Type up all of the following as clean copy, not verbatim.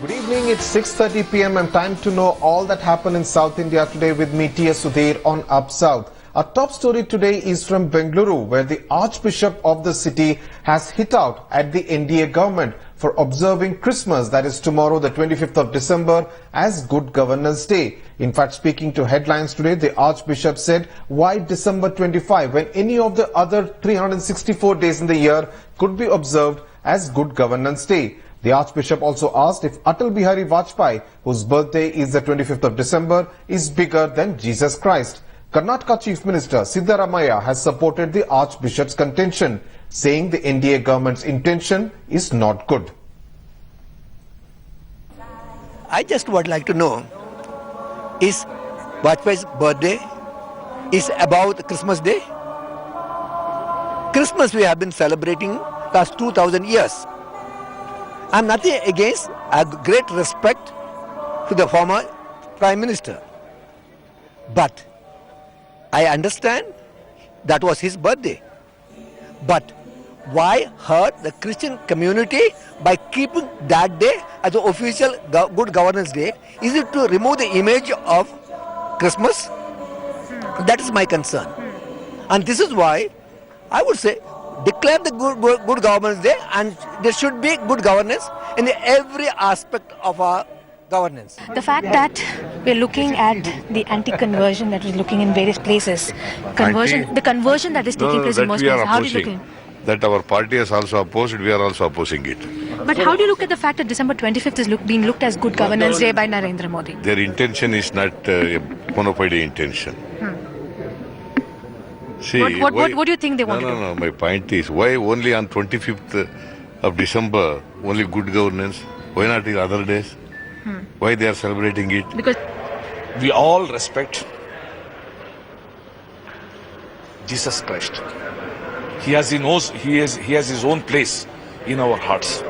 Good evening, it's 6:30 p.m. and time to know all that happened in South India today with me, T.S. Sudhir on Up South. Our top story today is from Bengaluru, where the Archbishop of the city has hit out at the NDA government for observing Christmas, that is tomorrow, the 25th of December, as Good Governance Day. In fact, speaking to Headlines today, the Archbishop said, why December 25 when any of the other 364 days in the year could be observed as Good Governance Day. The Archbishop also asked if Atal Bihari Vajpayee, whose birthday is the 25th of December, is bigger than Jesus Christ. Karnataka Chief Minister Siddaramaiah has supported the Archbishop's contention, saying the NDA government's intention is not good. I just would like to know, is Vajpayee's birthday is about Christmas Day? Christmas we have been celebrating past 2000 years. I'm nothing against, I have great respect to the former Prime Minister. But I understand that was his birthday. But why hurt the Christian community by keeping that day as the official Good Governance Day? Is it to remove the image of Christmas? That is my concern. And this is why I would say declare the good Governance Day, and there should be good governance in every aspect of our governance. The fact that we're looking at the anti-conversion that is looking in various places, the conversion that is taking place in most places, how are you looking? That our party has also opposed, we are also opposing it. But how do you look at the fact that December 25th is being looked as Good Governance Day by Narendra Modi? Their intention is not a bona fide intention. See, What do you think they want to do? No, my point is, why only on 25th of December, only good governance? Why not the other days? Why they are celebrating it? Because we all respect Jesus Christ. He has his own place in our hearts.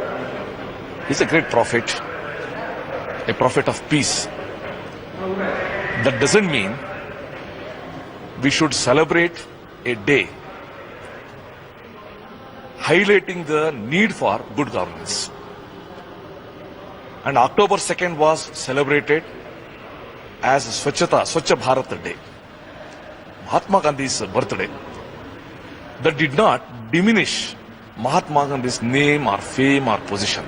He's a great prophet, a prophet of peace. That doesn't mean we should celebrate a day highlighting the need for good governance. And October 2nd was celebrated as Swachha Bharat Day, Mahatma Gandhi's birthday. That did not diminish Mahatma Gandhi's name or fame or position.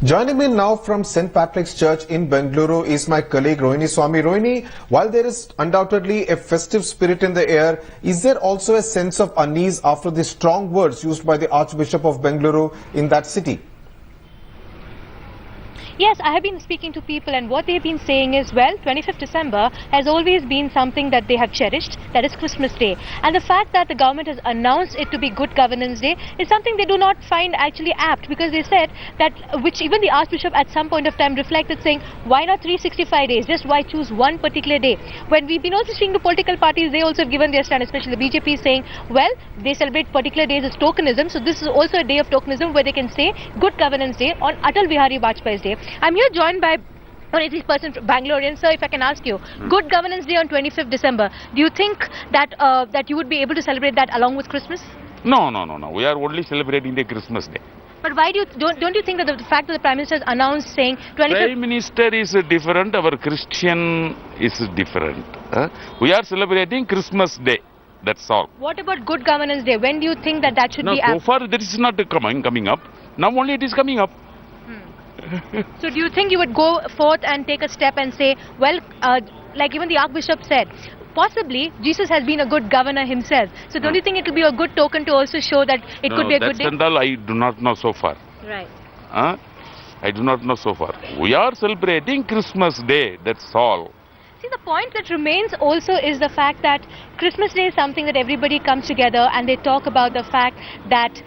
Joining me now from St. Patrick's Church in Bengaluru is my colleague Rohini Swami. Rohini, while there is undoubtedly a festive spirit in the air, is there also a sense of unease after the strong words used by the Archbishop of Bengaluru in that city? Yes, I have been speaking to people, and what they've been saying is, well, 25th December has always been something that they have cherished, that is Christmas Day. And the fact that the government has announced it to be Good Governance Day is something they do not find actually apt, because they said that, which even the Archbishop at some point of time reflected, saying, why not 365 days, just why choose one particular day? When we've been also seeing the political parties, they also have given their stand, especially the BJP, saying, well, they celebrate particular days as tokenism, so this is also a day of tokenism where they can say Good Governance Day on Atal Bihari Vajpayee's day. I'm here joined by an 80% Bangalorean. Sir, if I can ask you, Good Governance Day on 25th December, do you think that that you would be able to celebrate that along with Christmas? No. We are only celebrating the Christmas Day. But why don't you think that the fact that the Prime Minister has announced saying 25th... Prime Minister is different, our Christian is different. We are celebrating Christmas Day. That's all. What about Good Governance Day? When do you think that should be... So far that is not coming up. Now only it is coming up. So do you think you would go forth and take a step and say, well, like even the Archbishop said, possibly Jesus has been a good governor himself. So don't you think it will be a good token to also show that it could be a good day? That's all I do not know so far. Right. I do not know so far. We are celebrating Christmas Day, that's all. See, the point that remains also is the fact that Christmas Day is something that everybody comes together and they talk about the fact that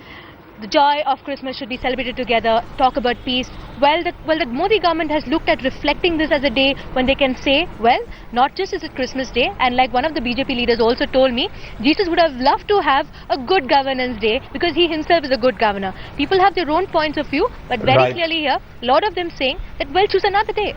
the joy of Christmas should be celebrated together, talk about peace. Well, the Modi government has looked at reflecting this as a day when they can say, well, not just is it Christmas Day, and like one of the BJP leaders also told me, Jesus would have loved to have a Good Governance Day because he himself is a good governor. People have their own points of view, but very clearly here, a lot of them saying that, well, choose another day.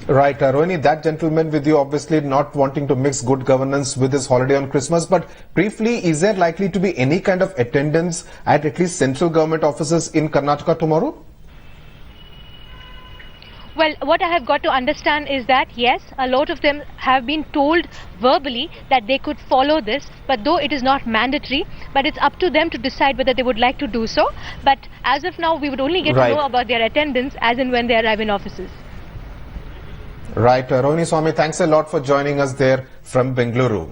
Right, Rohini, that gentleman with you obviously not wanting to mix good governance with his holiday on Christmas, but briefly, is there likely to be any kind of attendance at least central government offices in Karnataka tomorrow? Well, what I have got to understand is that yes, a lot of them have been told verbally that they could follow this, but though it is not mandatory, but it's up to them to decide whether they would like to do so. But as of now, we would only get Right. to know about their attendance as and when they arrive in offices. Right, Rohini Swami, thanks a lot for joining us there from Bengaluru.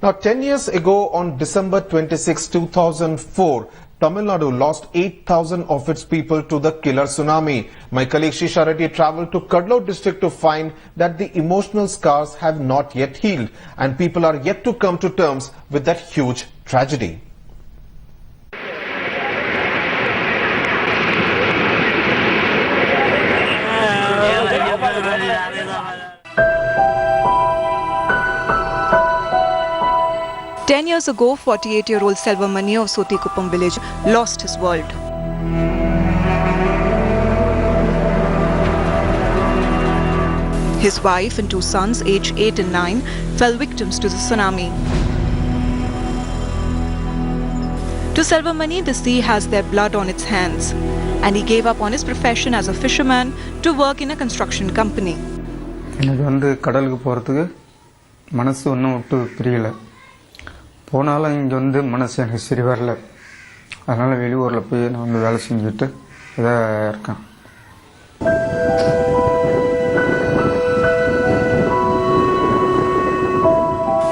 Now, 10 years ago on December 26, 2004, Tamil Nadu lost 8,000 of its people to the killer tsunami. My colleague Shisha Reddy travelled to Kadlur district to find that the emotional scars have not yet healed and people are yet to come to terms with that huge tragedy. Ten years ago, 48-year-old Selvam of Sothikuppam village lost his world. His wife and two sons, aged 8 and 9, fell victims to the tsunami. To Selvamani, the sea has their blood on its hands, and he gave up on his profession as a fisherman to work in a construction company. கடலுக்கு போகிறதுக்கு மனசு ஒன்றும் விட்டு பிரியலை. போனாலும் இங்கே மனசு எனக்கு சரி வரல. அதனால் வெளியூரில் போய் நான் வேலை செஞ்சுட்டு இதாக இருக்கேன்.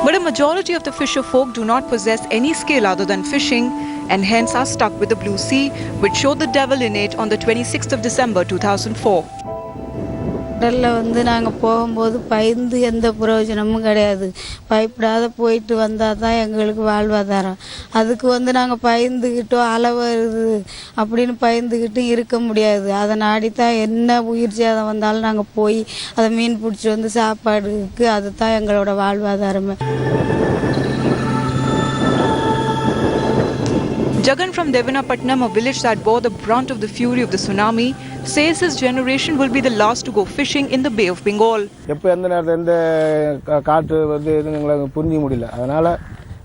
But a majority of the fisher folk do not possess any skill other than fishing and hence are stuck with the blue sea, which showed the devil in it on the 26th of December 2004. கடலில் நாங்கள் போகும்போது பயந்து எந்த பிரயோஜனமும் கிடையாது. பயப்படாத போயிட்டு வந்தால் தான் எங்களுக்கு வாழ்வாதாரம். அதுக்கு நாங்கள் பயந்துக்கிட்டோம், அலை வருது அப்படின்னு பயந்துக்கிட்டு இருக்க முடியாது. அதை நாடித்தான் என்ன உயிர் சேதம் வந்தாலும் நாங்கள் போய் அதை மீன் பிடிச்சி சாப்பாடுக்கு அதுதான் எங்களோட வாழ்வாதாரமே. Jagan from Devanapatnam, a village that bore the brunt of the fury of the tsunami, says his generation will be the last to go fishing in the Bay of Bengal. எப்போ எந்த நேரத்தில் எந்த காற்று எங்களுக்கு புரிஞ்சிக்க முடியல. அதனால்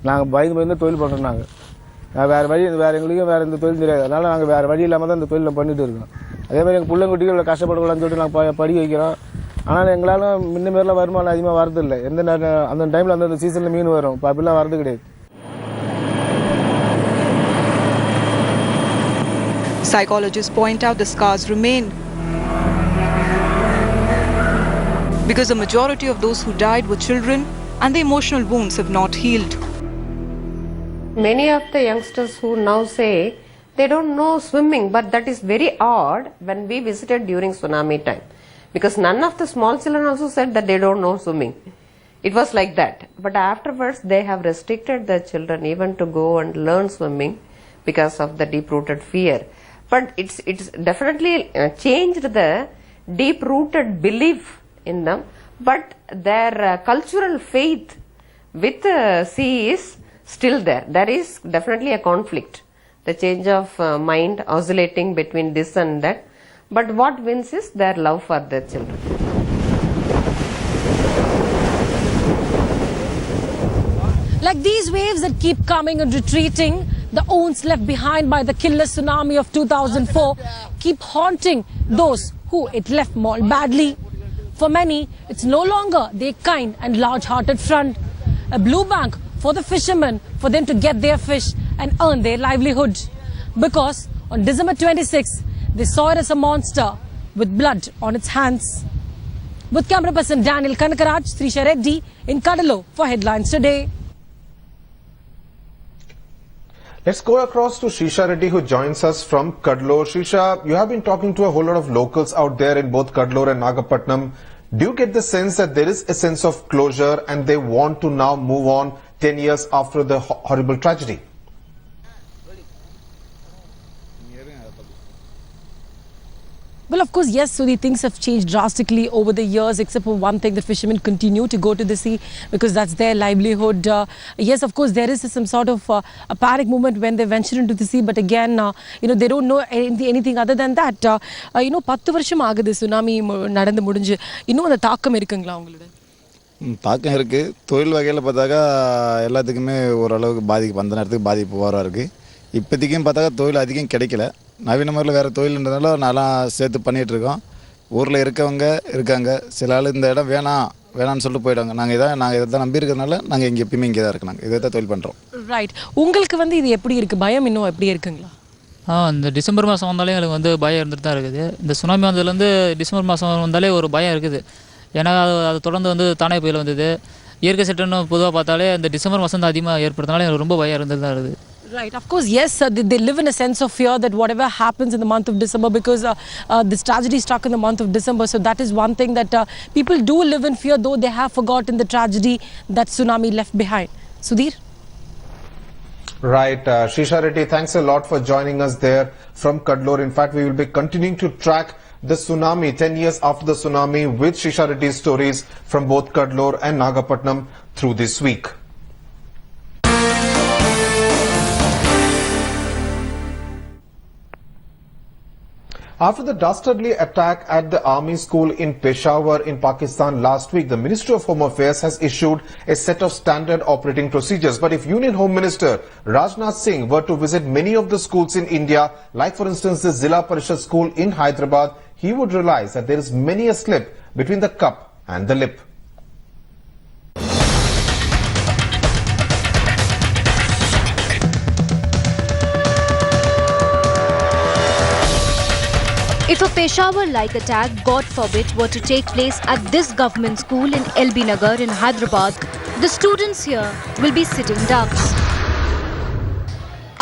நாங்கள் பயந்து தொழில் பண்ணுறோம். நாங்கள் வேறு எங்களுக்கும் வேறு இந்த தொழில் தெரியாது. அதனால் நாங்கள் வேறு வழி இல்லாமல் தான் இந்த தொழிலை பண்ணிட்டு இருக்கோம். அதேமாதிரி எங்கள் பிள்ளைங்குட்டிகள் கஷ்டப்படக்கூடாதுன்னு சொல்லிட்டு நாங்கள் படிக்க வைக்கிறோம். ஆனால் எங்களால் முன்ன மாரிலாம் வருமானம் அதிகமாக வரதில்லை. எந்த நேரம் அந்த டைமில் அந்த சீசனில் மீன் வரும். இப்போ அப்படிலாம் வரது கிடையாது. Psychologists point out the scars remain because the majority of those who died were children and the emotional wounds have not healed. Many of the youngsters who now say they don't know swimming, but that is very odd when we visited during tsunami time, because none of the small children also said that they don't know swimming. It was like that. But afterwards they have restricted the children even to go and learn swimming because of the deep-rooted fear. But it's definitely changed the deep-rooted belief in them. But their cultural faith with the sea is still there. There is definitely a conflict. The change of mind oscillating between this and that. But what wins is their love for their children. Like these waves that keep coming and retreating, the wounds left behind by the killer tsunami of 2004 keep haunting those who it left mauled badly. For many, it's no longer their kind and large-hearted friend. A blue bank for the fishermen, for them to get their fish and earn their livelihood. Because on December 26, they saw it as a monster with blood on its hands. With camera person Daniel Kanakaraj, Srisha Reddy in Kadalo for Headlines Today. Let's go across to Shisha Reddy, who joins us from Kadlur. Shisha, you have been talking to a whole lot of locals out there in both Kadlur and Nagapatnam. Do you get the sense that there is a sense of closure and they want to now move on 10 years after the horrible tragedy? Well, of course, yes, Sudhi, things have changed drastically over the years, except for one thing, the fishermen continue to go to the sea because that's their livelihood. Yes, of course, there is some sort of a panic moment when they venture into the sea, but again, they don't know anything other than that. 10 வருஷம் ஆகுது tsunami நடந்து முடிஞ்சு. இன்னும் அந்த தாக்கம் இருக்குங்களா உங்களுக்கு? தாக்கம் இருக்குது. தொழில் வகையில் பார்த்தாக்கா எல்லாத்துக்குமே ஓரளவுக்கு பாதிப்பு அந்த நேரத்துக்கு பாதிப்பு வர இருக்குது. இப்போதைக்கும் பார்த்தாக்கா தொழில் அதிகம் கிடைக்கல. நவீன முறையில் வேறு தொழில்ன்றதுனால நல்லா சேர்த்து பண்ணிகிட்ருக்கோம். ஊரில் இருக்கவங்க இருக்காங்க, சில ஆள் இந்த இடம் வேணான்னு சொல்லிட்டு போயிடுவாங்க. நாங்கள் இதை தான் நம்பி இருக்கிறதுனால நாங்கள் இங்கே எப்பயுமே இங்கே தான் இருக்கோம். நாங்கள் இதை தான் தொழில் பண்ணுறோம். ரைட். உங்களுக்கு வந்து இது எப்படி இருக்குது? பயம் இன்னும் எப்படி இருக்குங்களா? இந்த டிசம்பர் மாதம் வந்தாலே எங்களுக்கு வந்து பயம் இருந்துட்டு தான் இருக்குது. இந்த சுனாமி வந்ததுலேருந்து டிசம்பர் மாதம் வந்தாலே ஒரு பயம் இருக்குது. ஏன்னா அது தொடர்ந்து வந்து தானே புயல் வந்தது. இயற்கை சீற்றம்னு பொதுவாக பார்த்தாலே இந்த டிசம்பர் மாதம் தான் அதிகமாக ஏற்படுறதுனால எனக்கு ரொம்ப பயம் இருந்துட்டு தான் இருக்குது. Right, of course, yes, they live in a sense of fear that whatever happens in the month of December, because this tragedy struck in the month of December, so that is one thing that people do live in fear, though they have forgotten the tragedy that tsunami left behind. Sudhir? Right, Shisha Reddy, thanks a lot for joining us there from Cuddalore. In fact, we will be continuing to track the tsunami 10 years after the tsunami with Shisha Reddy's stories from both Cuddalore and Nagapattinam through this week. After the dastardly attack at the army school in Peshawar in Pakistan last week, the Ministry of Home Affairs has issued a set of standard operating procedures. But if Union Home Minister Rajnath Singh were to visit many of the schools in India, like for instance the Zilla Parishad school in Hyderabad, he would realize that there is many a slip between the cup and the lip. If a Peshawar-like attack, God forbid, were to take place at this government school in LB Nagar in Hyderabad, the students here will be sitting ducks.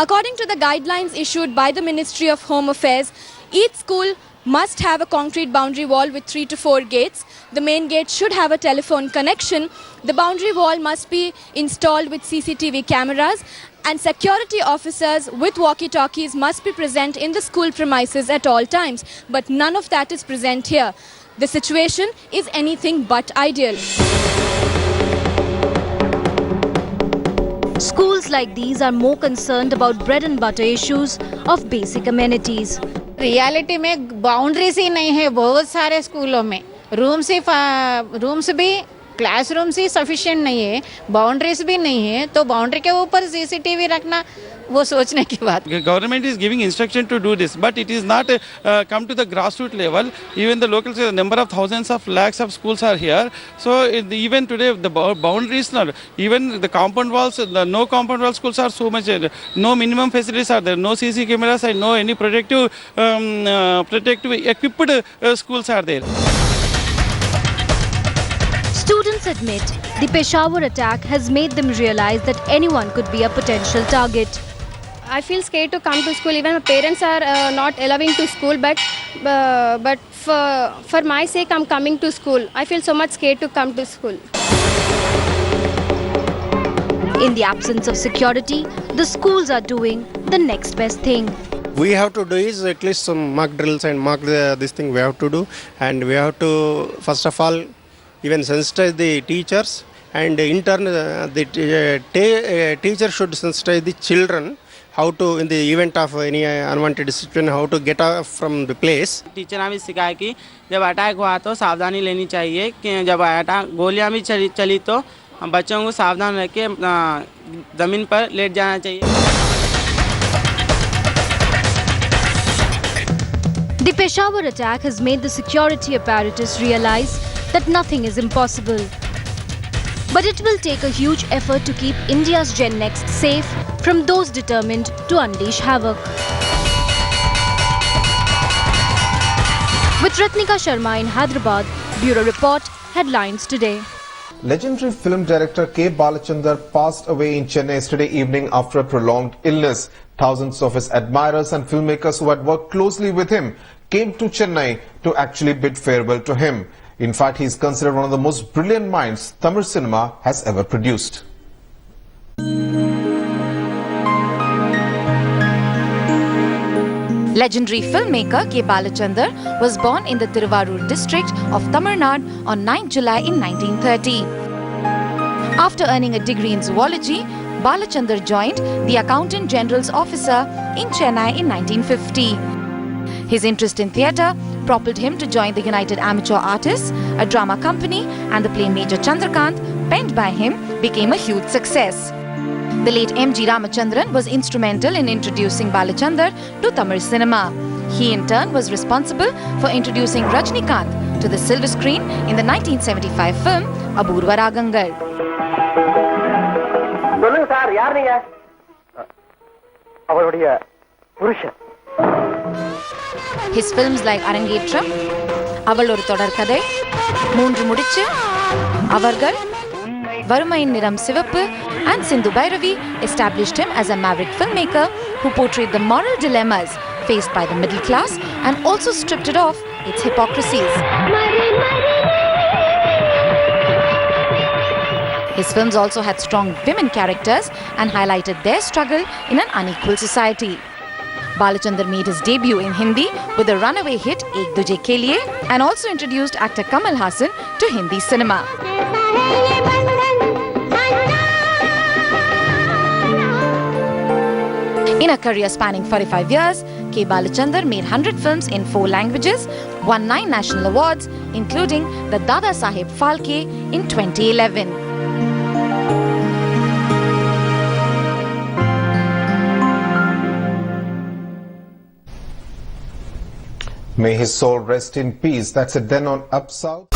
According to the guidelines issued by the Ministry of Home Affairs, each school must have a concrete boundary wall with 3 to 4 gates. The main gate should have a telephone connection. The boundary wall must be installed with CCTV cameras, and security officers with walkie-talkies must be present in the school premises at all times. But none of that is present here. The situation is anything but ideal. Schools like these are more concerned about bread and butter issues of basic amenities. Reality में boundaries ही नहीं है बहुत सारे स्कूलों में. Rooms भी classrooms ही sufficient नहीं है, बाउंड्रीज भी नहीं है, तो बाउंड्री के ऊपर सीसीटीवी रखना वो सोचने की बात. Government is giving instruction to do this, but it is not come to the grassroots level. Even the local number of thousands of lakhs of schools are here. So even today the boundaries, even the compound walls, the no compound wall schools are so much. No minimum facilities are there. No CC cameras and no any protective equipped schools are there. Students admit the Peshawar attack has made them realize that anyone could be a potential target. I feel scared to come to school. Even my parents are not allowing to school, but for my sake, I'm coming to school. I feel so much scared to come to school. In the absence of security, the schools are doing the next best thing. We have to do is at least some mock drills and this thing we have to do, and we have to first of all even sensitize the teachers, and in turn the teacher should sensitize the children how to, in the event of any unwanted situation, how to get off from the place. Teacher हमें सिखाया कि जब attack हुआ तो सावधानी लेनी चाहिए, कि जब अटैक गोलियां भी चली तो बच्चों को सावधान रह के ज़मीन पर लेट जाना चाहिए. The Peshawar attack has made the security apparatus realize that nothing is impossible. But it will take a huge effort to keep India's Gen Next safe from those determined to unleash havoc. With Ratnika Sharma in Hyderabad, Bureau Report, Headlines Today. Legendary film director K. Balachandar passed away in Chennai yesterday evening after a prolonged illness. Thousands of his admirers and filmmakers who had worked closely with him came to Chennai to actually bid farewell to him. In fact, he is considered one of the most brilliant minds Tamil cinema has ever produced. Legendary filmmaker K. Balachandar was born in the Tiruvarur district of Tamil Nadu on 9 July in 1930. After earning a degree in zoology, Balachandar joined the Accountant General's Officer in Chennai in 1950. His interest in theatre propelled him to join the United Amateur Artists, a drama company, and the play Major Chandrakant, penned by him, became a huge success. The late M.G. Ramachandran was instrumental in introducing Balachandar to Tamil cinema. He in turn was responsible for introducing Rajnikant to the silver screen in the 1975 film Apoorva Ragangal. சொல்லுங்க sir, யார் நீங்க? அவருடைய புருஷன். His films like Arangetram, Aval Oru Thodarkadai, Moonru Mudichu, Avargal, Varumayin Niram Sivappu and Sindhu Bhairavi established him as a maverick filmmaker who portrayed the moral dilemmas faced by the middle class and also stripped it off its hypocrisies. His films also had strong women characters and highlighted their struggle in an unequal society. Balachandar made his debut in Hindi with the runaway hit Ek Duje Ke Liye and also introduced actor Kamal Haasan to Hindi cinema. In a career spanning 45 years, K. Balachandar made 100 films in 4 languages, won 9 national awards, including the Dada Saheb Phalke in 2011. May his soul rest in peace. That's it then on Up South.